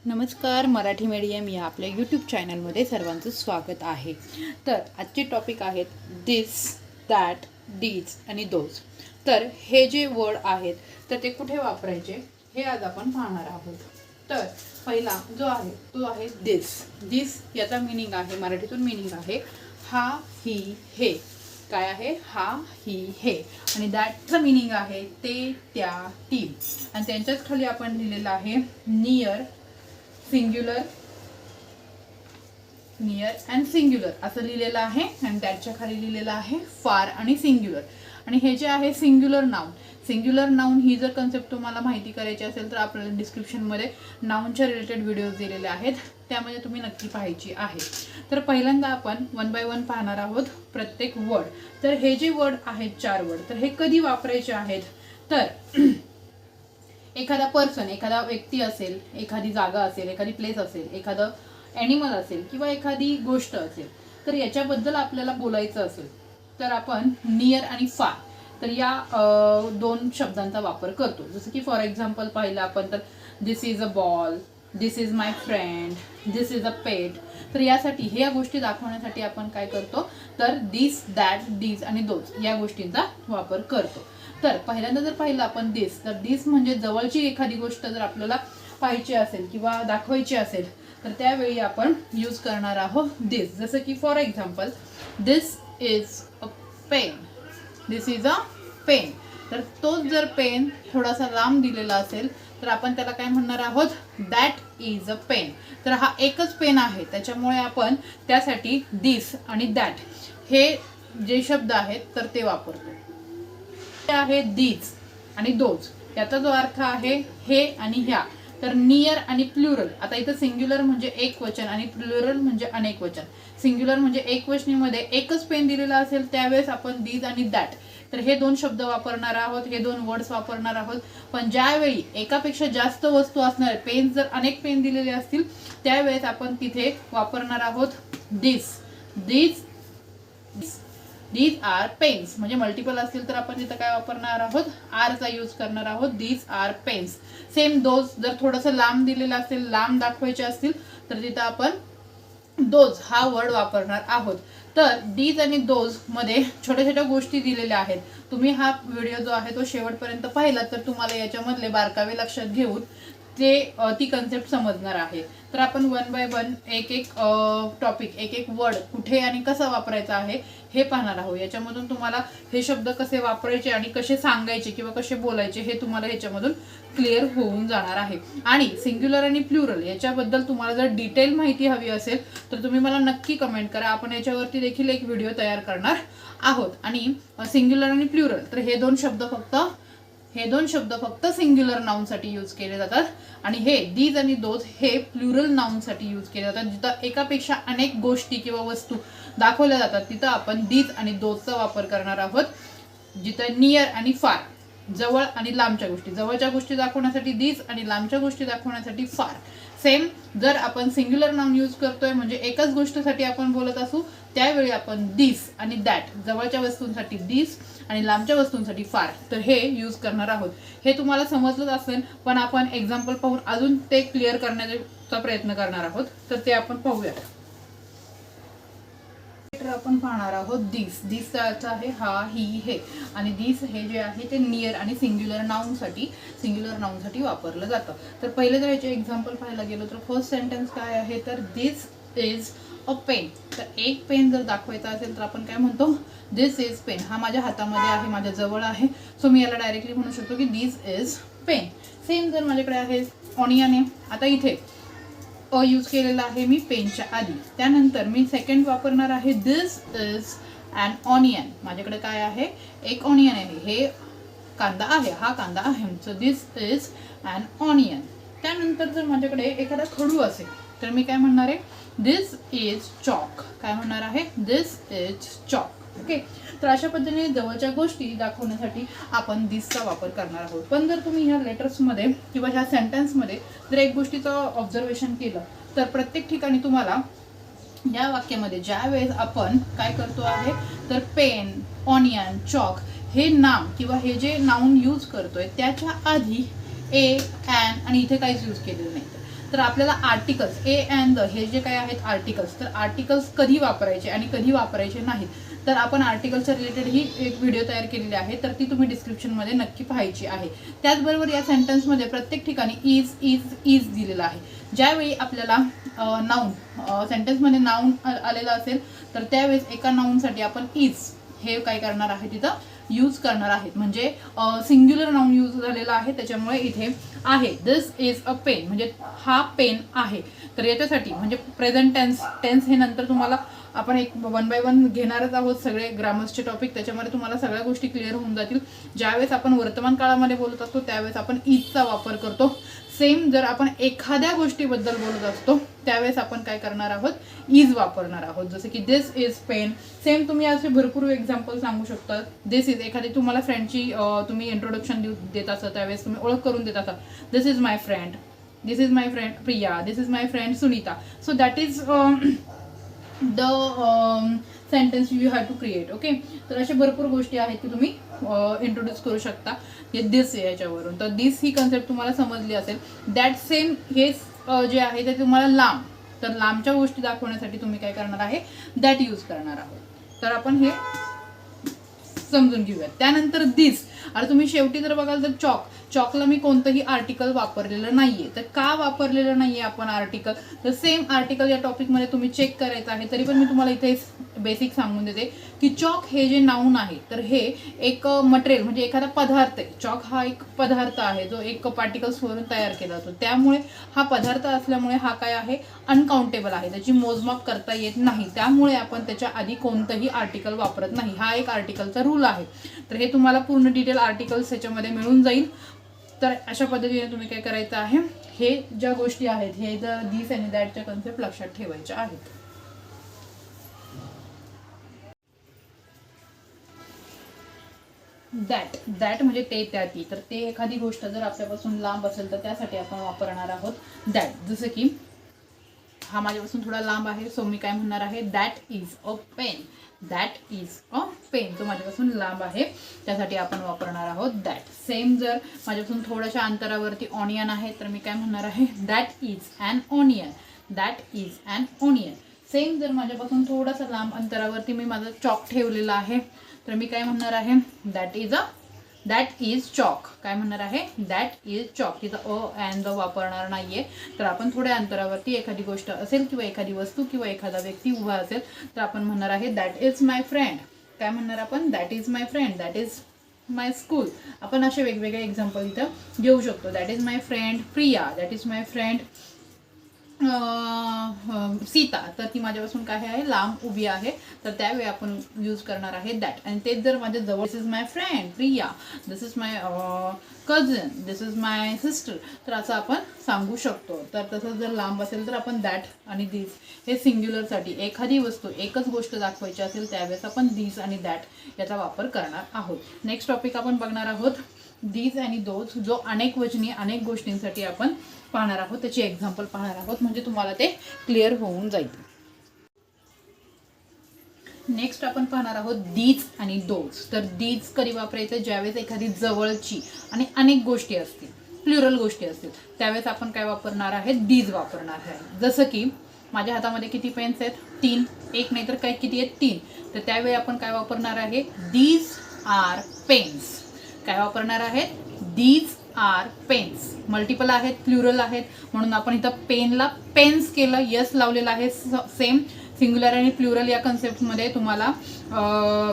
नमस्कार, मराठी मीडियम या आपल्या यूट्यूब चॅनलमध्ये सर्वांचं स्वागत आहे. तर आजचे टॉपिक आहेत दिस, दॅट, डीज आणि दोज. तर हे जे वर्ड आहेत तर ते कुठे वापरायचे हे आज आपण पाहणार आहोत. तर पहिला जो आहे तो आहे दिस. दिस याचा मीनिंग आहे, मराठीतून मीनिंग आहे हा, ही, हे. काय आहे? हा, ही, हे. आणि दॅटचं मीनिंग आहे ते, त्या, ती. आणि त्यांच्याच खाली आपण लिहिलेलं आहे near, singular, near and singular असं लिहिलेलं आहे. आणि त्याच्या खाली लिहिलेलं आहे फार आणि सिंग्युलर. आणि हे जे आहे सिंग्युलर नाउन ही जर कन्सेप्ट तुम्हाला माहिती करायची असेल तर आपल्याला डिस्क्रिप्शनमध्ये नाउनच्या रिलेटेड व्हिडिओज दिलेले आहेत, त्यामध्ये तुम्ही नक्की पाहायची आहे. तर पहिल्यांदा आपण वन बाय वन पाहणार आहोत प्रत्येक वर्ड. तर हे जे वर्ड आहेत 4 वर्ड, तर हे कधी वापरायचे आहेत? तर एखादा पर्सन, एखादा व्यक्ती असेल, एखादी जागा असेल, एखादी प्लेस असेल, एखादं ॲनिमल असेल किंवा एखादी गोष्ट असेल, तर याच्याबद्दल आपल्याला बोलायचं असेल तर आपण नियर आणि फार तर या 2 शब्दांचा वापर करतो. जसं की फॉर एक्झाम्पल पाहिलं आपण तर this is a ball, this is my friend, this is a pet. तर यासाठी ह्या गोष्टी दाखवण्यासाठी आपण काय करतो तर दिस, दॅट, डीज आणि दोज या गोष्टींचा वापर करतो. तर पहिल्यांदा जर पाहिलं आपण दिस, तर दिस म्हणजे जवळची एखादी गोष्ट जर आपल्याला पाहायची असेल किंवा दाखवायची असेल तर त्यावेळी आपण यूज करणार आहोत दिस. जसं की for example this is a pen, this is a pen. तर तोच जर पेन थोडासा लांब दिलेला असेल तर आपण त्याला काय म्हणणार आहोत? That is a pen. तर हा एकच पेन आहे, त्याच्यामुळे आपण त्यासाठी दिस आणि दॅट हे जे शब्द आहेत तर ते वापरतो. ते आहे दीज आणि दोज. याचा जो अर्थ आहे हे आणि ह्या. तर नियर आणि प्लुरल. आता इथं सिंग्युलर म्हणजे एक वचन आणि प्लुरल म्हणजे अनेक वचन. सिंग्युलर म्हणजे एक वचनीमध्ये एकच पेन दिलेला असेल त्यावेळेस आपण दीज आणि दॅट तर हे 2 शब्द वापरणार आहोत, हे 2 वर्ड्स वापरणार आहोत. पण ज्यावेळी एकापेक्षा जास्त वस्तू असणार, पेन जर अनेक पेन दिलेले असतील त्यावेळेस आपण तिथे वापरणार आहोत दिस, दीज, दीज आर पेन्स. म्हणजे मल्टिपल असतील तर आपण तिथं काय वापरणार आहोत? आरचा यूज करणार आहोत. These are pens. Same those जर थोडंसं लांब दिलेलं असेल, लांब दाखवायचे असतील तर तिथं आपण दोज हा वर्ड वापरणार आहोत. तर डीज आणि दोज मध्ये छोट्या छोट्या गोष्टी दिलेल्या आहेत. तुम्ही हा व्हिडिओ जो आहे तो शेवटपर्यंत पाहिला तर तुम्हाला याच्यामधले बारकावे लक्षात घेऊन ती कन्सेप्ट समजणार आहे. तर आपण वन बाय वन एक टॉपिक, एक वर्ड कुठे आणि कसा वापरायचा आहे हे पाहणार आहोत. याच्यामधून तुम्हाला हे शब्द कसे वापरायचे आणि कसे सांगायचे किंवा कसे बोलायचे हे तुम्हाला ह्याच्यामधून क्लिअर होऊन जाणार आहे. आणि सिंग्युलर आणि प्लुरल याच्याबद्दल तुम्हाला जर डिटेल माहिती हवी असेल तर तुम्ही मला नक्की कमेंट करा. आपण याच्यावरती देखील एक व्हिडिओ तयार करणार आहोत. आणि सिंग्युलर आणि प्लुरल तर हे 2 शब्द फक्त सिंग्युलर नाउनसाठी यूज केले जातात आणि हे दीज आणि दोज हे प्लुरल नाउनसाठी यूज केले जातात. जिथं एकापेक्षा अनेक गोष्टी किंवा वस्तू दाखवल्या जातात तिथं आपण दीज आणि दोजचा वापर करणार आहोत. जिथं नियर आणि फार, जवळ आणि लांबच्या गोष्टी, जवळच्या गोष्टी दाखवण्यासाठी दीज आणि लांबच्या गोष्टी दाखवण्यासाठी फार. सेम जर आपण सिंग्युलर नाउन यूज करतोय म्हणजे एकच गोष्टीसाठी आपण बोलत असू त्यावेळी आपण दिस आणि दॅट, जवळच्या वस्तूंसाठी दिस आणि लांबच्या वस्तूंसाठी फार तर हे यूज करणार आहोत. हे तुम्हाला समजलंच असेल पण आपण एक्झाम्पल पाहून अजून ते क्लिअर करण्याचा प्रयत्न करणार आहोत. तर ते आपण पाहूया. आपण पाहणार आहोत दिस. दिसचा अर्थ आहे हा, ही, हे. आणि दिस हे जे आहे ते नियर आणि सिंग्युलर नाउनसाठी वापरलं जातं. तर पहिले जर याचे एक्झाम्पल पाहायला गेलो तर फर्स्ट सेंटेन्स काय आहे तर दिस इज अ पेन. तर एक पेन जर दाखवायचा असेल तर आपण काय म्हणतो? दिस इज पेन. हा माझ्या हातामध्ये आहे, माझ्या जवळ आहे, सो मी याला डायरेक्टली म्हणू शकतो की दिस इज पेन. सेम जर माझ्याकडे आहे ऑनियन आहे, आता इथे यूज केलेला आहे मी पेनच्या आधी. त्यानंतर मी सेकंड वापरणार आहे दिस इज अन ऑनियन. माझ्याकडे काय आहे? एक ऑनियन आहे, हे कांदा आहे, हा कांदा आहे, so this is an onion. त्यानंतर जर माझ्याकडे एखादा खडू असेल तर मी काय म्हणणार आहे? दिस इज चॉक. काय म्हणणार आहे? दिस इज चॉक. ओके. तर अशा पद्धतीने जवळच्या गोष्टी दाखवण्यासाठी आपण दिसचा वापर करणार आहोत. पण जर तुम्ही ह्या लेटर्समध्ये किंवा ह्या सेंटेन्समध्ये जर एक गोष्टीचं ऑब्झर्वेशन केलं तर प्रत्येक ठिकाणी तुम्हाला या वाक्यामध्ये ज्या वेळेस आपण काय करतो आहे तर पेन, ऑनियन, चॉक हे नाम किंवा हे जे नाउन यूज करतोय त्याच्या आधी ए, ॲन आणि इथे काहीच यूज केलेलं नाही. तर आपल्याला आर्टिकल्स ए अँड द हे जे काय आहेत आर्टिकल्स, तर आर्टिकल्स कधी वापरायचे आणि कधी वापरायचे नाहीत, तर आपण आर्टिकलच्या रिलेटेड ही एक व्हिडिओ तयार केलेली आहे, तर ती तुम्ही डिस्क्रिप्शनमध्ये नक्की पाहायची आहे. त्याचबरोबर या सेंटेन्समध्ये प्रत्येक ठिकाणी इज इज इज दिलेलं आहे. ज्यावेळी आपल्याला नाऊन सेंटेन्समध्ये नाऊन आलेलं असेल तर त्यावेळेस एका नाऊनसाठी आपण इज हे काय करणार आहे तिथं यूज करणार आहेत. म्हणजे सिंग्युलर नाऊन यूज झालेला आहे, त्याच्यामुळे इथे आहे दिस इज अ पेन, म्हणजे हा पेन आहे. तर याच्यासाठी म्हणजे प्रेझेंट टेन्स हे नंतर तुम्हाला आपण एक 1 बाय 1 घेणारच आहोत सगळे ग्रामर्सचे टॉपिक, त्याच्यामध्ये तुम्हाला सगळ्या गोष्टी क्लिअर होऊन जातील. ज्यावेळेस आपण वर्तमान काळामध्ये बोलत असतो त्यावेळेस आपण इजचा वापर करतो. सेम जर आपण एखाद्या गोष्टीबद्दल बोलत असतो त्यावेळेस आपण काय करणार आहोत, इज वापरणार आहोत. जसं की दिस इज पेन. सेम तुम्ही असे भरपूर एक्झाम्पल सांगू शकता. दिस इज एखादी तुम्हाला फ्रेंडची तुम्ही इंट्रोडक्शन देत असता त्यावेळेस तुम्ही ओळख करून देत असता. This is my friend, this is my friend Priya, this is my friend Sunita. So that is the sentence you have to create. Okay, तर अशा भरपूर गोष्टी आहेत की तुम्ही इंट्रोड्यूस करू शकता दिस याच्यावरून. तर दिस ही कन्सेप्ट तुम्हाला समजली असेल. दॅट सेम हे जे आहे ते तुम्हाला लांब, तर लांबच्या गोष्टी दाखवण्यासाठी तुम्ही काय करणार आहे, दॅट यूज करणार आहोत. तर आपण हे समजून घेऊयात. त्यानंतर दिस. आता तुम्ही शेवटी जर बघाल तर चॉकला मी कोणतंही आर्टिकल वापरलेलं नाहीये. तर का वापरलेलं नाहीये आपण आर्टिकल, तर सेम आर्टिकल या टॉपिकमध्ये तुम्ही चेक करायचं आहे. तरी पण मी तुम्हाला इथे बेसिक सांगून देते की चॉक हे जे नाऊन आहे तर हे एक मटेरियल म्हणजे एखादा पदार्थ आहे. चॉक हा एक पदार्थ आहे जो एक पार्टिकल्सवरून तयार केला जातो. त्यामुळे हा पदार्थ असल्यामुळे हा काय आहे, अनकाउंटेबल आहे, त्याची मोजमाप करता येत नाही. त्यामुळे आपण त्याच्या आधी कोणतंही आर्टिकल वापरत नाही. हा एक आर्टिकलचा रूल आहे. तर हे तुम्हाला पूर्ण डिटेल आर्टिकल्स ह्याच्यामध्ये मिळून जाईल. तर अशा पद्धतीने तुम्ही काय करायचं आहे, हे ज्या गोष्टी आहेत हे जर दिस आणि दॅटच्या कन्सेप्ट लक्षात ठेवायच्या आहेत. दॅट म्हणजे ते त्या ती. तर ते एखादी गोष्ट जर आपल्यापासून लांब असेल तर त्यासाठी आपण वापरणार आहोत दॅट. जसं की हा माझ्यापासून थोडा लांब आहे, सो मी काय म्हणणार आहे, that is a pen. That is a pen, तो माझ्यापासून लांब आहे त्यासाठी आपण वापरणार आहोत दॅट. सेम जर माझ्यापासून थोड्याशा अंतरावरती ऑनियन आहे तर मी काय म्हणणार आहे, that is an onion. That is an onion. Same जर माझ्यापासून थोडासा लांब अंतरावरती मी माझं चॉक ठेवलेला आहे तर मी काय म्हणणार आहे, दॅट इज चॉक. काय म्हणणार आहे, दॅट इज चॉक. तिथं अ अँड द वापरणार नाहीये. तर आपण थोड्या अंतरावरती एखादी गोष्ट असेल किंवा एखादी वस्तू किंवा एखादा व्यक्ती उभा असेल तर आपण म्हणणार आहे दॅट इज माय फ्रेंड. काय म्हणणार आपण, that is my friend, that is my school. आपण असे वेगवेगळे एक्झाम्पल इथं घेऊ शकतो. That is my friend Priya, that is my friend Sita. तर ती माझ्यापासून काय आहे, लांब उभी आहे, तर त्यावेळी आपण यूज करणार आहे दॅट. आणि तेच जर माझ्या जवळ, this is my friend Priya, this is my cousin, this is my sister, तर असं आपण सांगू शकतो. तर तसं जर लांब असेल तर आपण दॅट आणि दिस हे सिंग्युलरसाठी एखादी वस्तू एकच गोष्ट दाखवायची असेल त्यावेळेस आपण दिस आणि दॅट याचा वापर करणार आहोत. नेक्स्ट टॉपिक आपण बघणार आहोत दीज आणि दोज, जो अनेक वचनी अनेक गोष्टींसाठी आपण पाहणार आहोत, त्याची एक्झाम्पल पाहणार आहोत, म्हणजे तुम्हाला ते क्लिअर होऊन जाईल. नेक्स्ट आपण पाहणार आहोत दीज आणि दोज. तर दीज कधी वापरायचं, ज्यावेळेस एखादी जवळची आणि अनेक गोष्टी असतील, प्लुरल गोष्टी असतील, त्यावेळेस आपण काय वापरणार आहे, दीज वापरणार आहे. जसं की माझ्या हातामध्ये किती पेन्स आहेत, 3. एक नाही तर काय किती आहेत, 3. तर त्यावेळी आपण काय वापरणार आहे, दीज आर पेन्स. काय वापरणार आहेत, दीज आर पेन्स. मल्टिपल आहेत, प्लुरल आहेत, म्हणून आपण इथं पेनला पेन्स केलं, यस लावलेलं आहे. सेम सिंग्युलर आणि प्लुरल या कन्सेप्टमध्ये तुम्हाला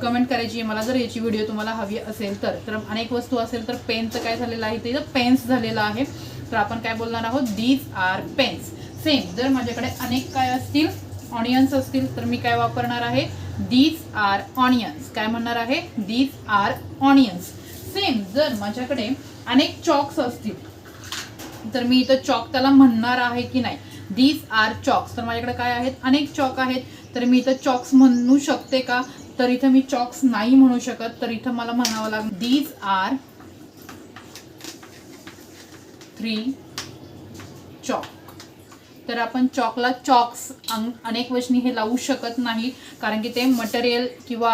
कमेंट करायची आहे मला, जर याची व्हिडिओ तुम्हाला हवी असेल तर अनेक वस्तू असेल तर पेनचं काय झालेलं आहे, इथं पेन्स झालेलं आहे. तर आपण काय बोलणार आहोत, दीज आर पेन्स. सेम जर माझ्याकडे अनेक काय असतील, ऑनियन्स असतील, तर मी काय वापरणार आहे, दीज आर ऑनियन्स. काय म्हणणार आहे, दीज आर ऑनियन्स. सेम जर माझ्याकडे अनेक चॉक्स असतील तर मी इथं चॉक त्याला म्हणणार आहे की नाही, दीज आर चॉक्स. तर माझ्याकडे काय आहेत, अनेक चॉक आहेत, तर मी इथं चॉक्स म्हणू शकते का, तर इथं मी चॉक्स नाही म्हणू शकत. तर इथं मला म्हणावं लागेल, दीज आर 3 चॉक. तर आपण चॉकला चॉक्स अनेक वचनी हे लावू शकत नाही, कारण की ते मटेरियल किंवा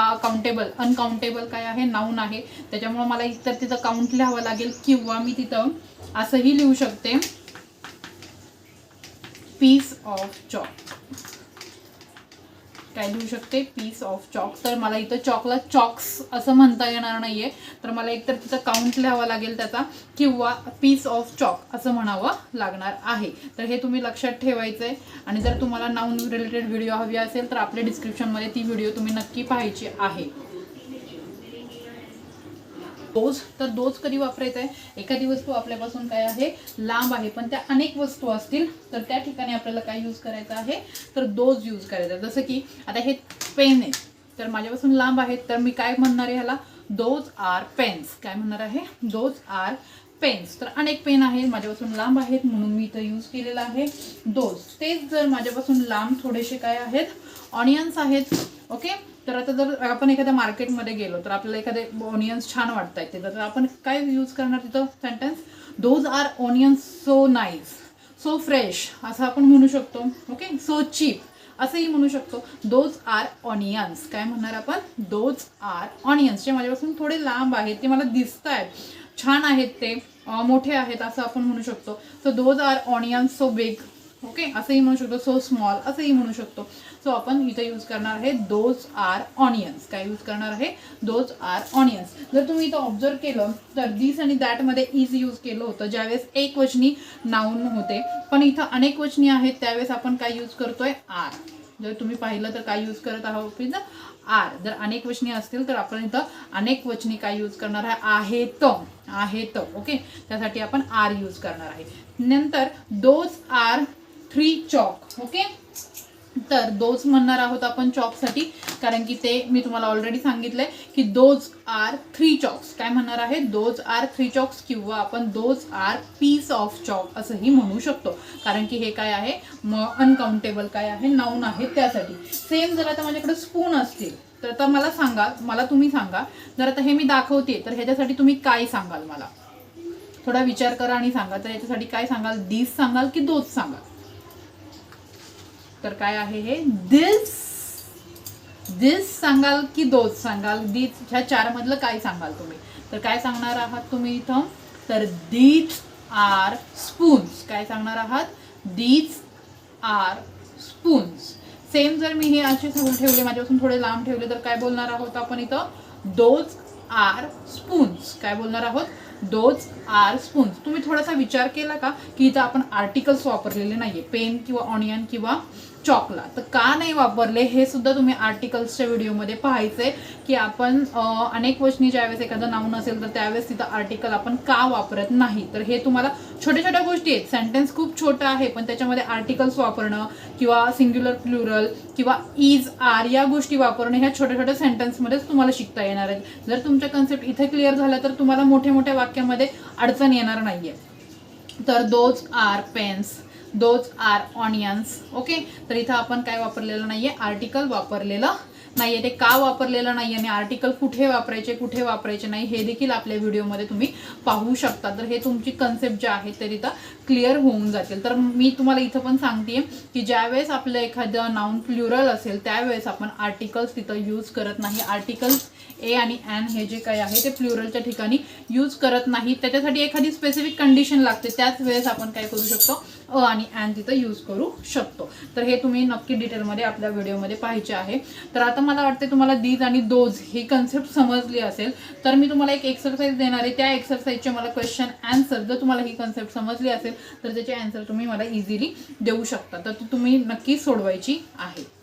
अनकाउंटेबल काय आहे, नाऊन आहे. त्याच्यामुळे मला इतर तिथं काउंट लिहावं लागेल, किंवा मी तिथं असंही लिहू शकते, पीस ऑफ चॉक. काय लिहू शकते? Piece of chalk. तर मला इथं चॉकला चॉक्स असं म्हणता येणार नाहीये, तर मला एकतर तिथं काउंट लिहावा लागेल त्याचा, किंवा पीस ऑफ चॉक असं म्हणावं लागणार आहे. तर हे तुम्ही लक्षात ठेवायचंय. आणि जर तुम्हाला नाउन रिलेटेड व्हिडिओ हवी असेल तर आपल्या डिस्क्रिप्शनमध्ये ती व्हिडिओ तुम्ही नक्की पाहायची आहे. दोज. तर दोज कधी वापरायचा आहे? एखादी वस्तू आपल्यापासून काय आहे? लांब आहे, पण त्या अनेक वस्तू असतील तर त्या ठिकाणी आपल्याला काय यूज करायचं आहे? तर दोज यूज करायचा. जसं की आता हे पेन आहे, तर माझ्यापासून लांब आहेत, तर मी काय म्हणणार आहे ह्याला? Those are pens. काय म्हणणार आहे? Those are pens. तर अनेक पेन आहेत, माझ्यापासून लांब आहेत, म्हणून मी इथं यूज केलेला आहे दोज. तेच जर माझ्यापासून लांब थोडेसे काय आहेत? ऑनियन्स आहेत. ओके. तर आता जर आपण एखाद्या मार्केटमध्ये गेलो तर आपल्याला एखादे ऑनियन्स छान वाटत आहेत, तर आपण काय यूज करणार तिथं sentence? Those are onions so nice, so fresh असं आपण म्हणू शकतो. ओके. सो चीप असंही म्हणू शकतो. Those are onions. काय म्हणणार आपण? Those are onions. जे माझ्यापासून थोडे लांब आहेत, ते मला दिसत आहेत, छान आहेत, ते मोठे आहेत असं आपण म्हणू शकतो. So those are onions so big. Okay. असंही म्हणू शकतो. सो स्मॉल असंही म्हणू शकतो. सो आपण इथे यूज करणार आहे दोज आर ऑनियन्स. काय यूज करणार आहे? Those are onions. जर तुम्ही इथं ऑब्झर्व केलं तर दिस आणि दॅट मध्ये इज यूज केलं होतं ज्यावेळेस एक वचनी नाउन होते, पण इथं अनेक वचनी आहेत त्यावेळेस आपण काय यूज करतोय? आर. जर तुम्ही पाहिलं तर काय यूज करत आहोत? आर. जर अनेक वचनी असतील तर आपण इथं अनेक वचनी काय यूज करणार आहे? आहेत. आहेत. ओके. त्यासाठी आपण आर यूज करणार आहे. नंतर दोज आर 3 चॉक. ओके. तर दोज म्हणणार आहोत आपण चॉकसाठी, कारण की ते मी तुम्हाला ऑलरेडी सांगितलंय की दोज आर 3 चॉक्स. काय म्हणणार आहे? दोज आर 3 चॉक्स, किंवा आपण those are piece of chalk असंही म्हणू शकतो, कारण की हे काय आहे? अनकाउंटेबल काय आहे? नाउन आहे, त्यासाठी. सेम जर आता माझ्याकडे स्पून असतील तर आता मला तुम्ही सांगा. जर आता हे मी दाखवते तर ह्याच्यासाठी तुम्ही काय सांगाल? मला थोडा विचार करा आणि सांगा. तर याच्यासाठी काय सांगाल? दिस सांगाल की दोज सांगाल? तर काय आहे हे? दिस. दिस सांगाल की दोज सांगाल? दिस. ह्या 4 मधलं काय सांगाल तुम्ही? तर काय सांगणार आहात तुम्ही इथं? तर दीज आर स्पून्स. काय सांगणार आहात? These R spoons. सेम जर मी हे असे सगळे ठेवले, माझ्यापासून थोडे लांब ठेवले, तर काय बोलणार आहोत आपण इथं? Those are spoons. काय बोलणार आहोत? Those are spoons. तुम्ही थोडासा विचार केला का की इथं आपण आर्टिकल्स वापरलेले नाहीये, पेन किंवा ऑनियन किंवा चॉकला? तर का नाही वापरले हे सुद्धा तुम्ही आर्टिकल्सच्या व्हिडिओमध्ये पाहायचंय, की आपण अनेक वचनी ज्यावेळेस एखादं नाउन असेल तर त्यावेळेस तिथं आर्टिकल आपण का वापरत नाही. तर हे तुम्हाला छोट्या छोट्या गोष्टी आहेत. सेंटेन्स खूप छोटा आहे, पण त्याच्यामध्ये आर्टिकल्स वापरणं किंवा सिंग्युलर प्लुरल किंवा इज आर या गोष्टी वापरणं ह्या छोट्या छोट्या सेंटेन्समध्येच तुम्हाला शिकता येणार आहेत. जर तुमच्या कन्सेप्ट इथे क्लिअर झाला तर तुम्हाला मोठ्या मोठ्या वाक्यामध्ये अडचण येणार नाहीये. तर those are pens, those are onions. Okay. तर इथं आपण काय वापरलेलं नाहीये? आर्टिकल वापरलेलं नाहीये. ते का वापरलेलं नाही आणि आर्टिकल कुठे वापरायचे नाही हे देखील आपल्या व्हिडिओमध्ये तुम्ही पाहू शकता. तर हे तुमची कन्सेप्ट जे आहे ते तिथं क्लिअर होऊन जातील. तर मी तुम्हाला इथं पण सांगते की ज्यावेळेस आपलं एखादं नाउन प्लुरल असेल त्यावेळेस आपण आर्टिकल्स तिथं यूज करत नाही. आर्टिकल्स ए आणि एन हे जे काही आहे ते प्लुरलच्या ठिकाणी यूज करत नाही. त्याच्यासाठी एखादी स्पेसिफिक कंडिशन लागते, त्याच वेळेस आपण काय करू शकतो? अ आणि एन तिथं यूज करू शकतो. तर हे तुम्ही नक्की डिटेलमध्ये आपल्या व्हिडिओमध्ये पाहायचे आहे. तर आता मला वाटते तुम्हाला दीज आणि दोज ही कन्सेप्ट समजली असेल. तर मी तुम्हाला एक एक्सरसाइज देणार आहे. त्या एक्सरसाइजचे मला क्वेश्चन आन्सर, जर तुम्हाला ही कन्सेप्ट समजली असेल तर त्याचे आन्सर तुम्ही मला इझिली देऊ शकता. तर ती तुम्ही नक्की सोडवायची आहे.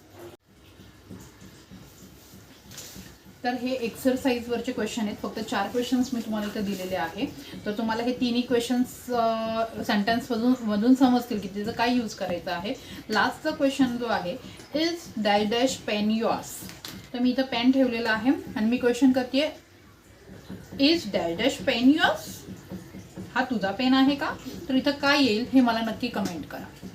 तर हे एक्सरसाइजवरचे क्वेश्चन आहेत. फक्त 4 क्वेश्चन्स मी तुम्हाला इथं दिलेले आहे. तर तुम्हाला हे तिन्ही क्वेश्चन्स सेंटेन्समधून समजतील की त्याचं काय यूज करायचं आहे. लास्टचा क्वेश्चन जो आहे, is dash dash pen yours. तर मी इथं पेन ठेवलेला आहे आणि मी क्वेश्चन करते, is dash dash pen yours. हा तुझा पेन आहे का? तर इथं काय येईल हे मला नक्की कमेंट करा.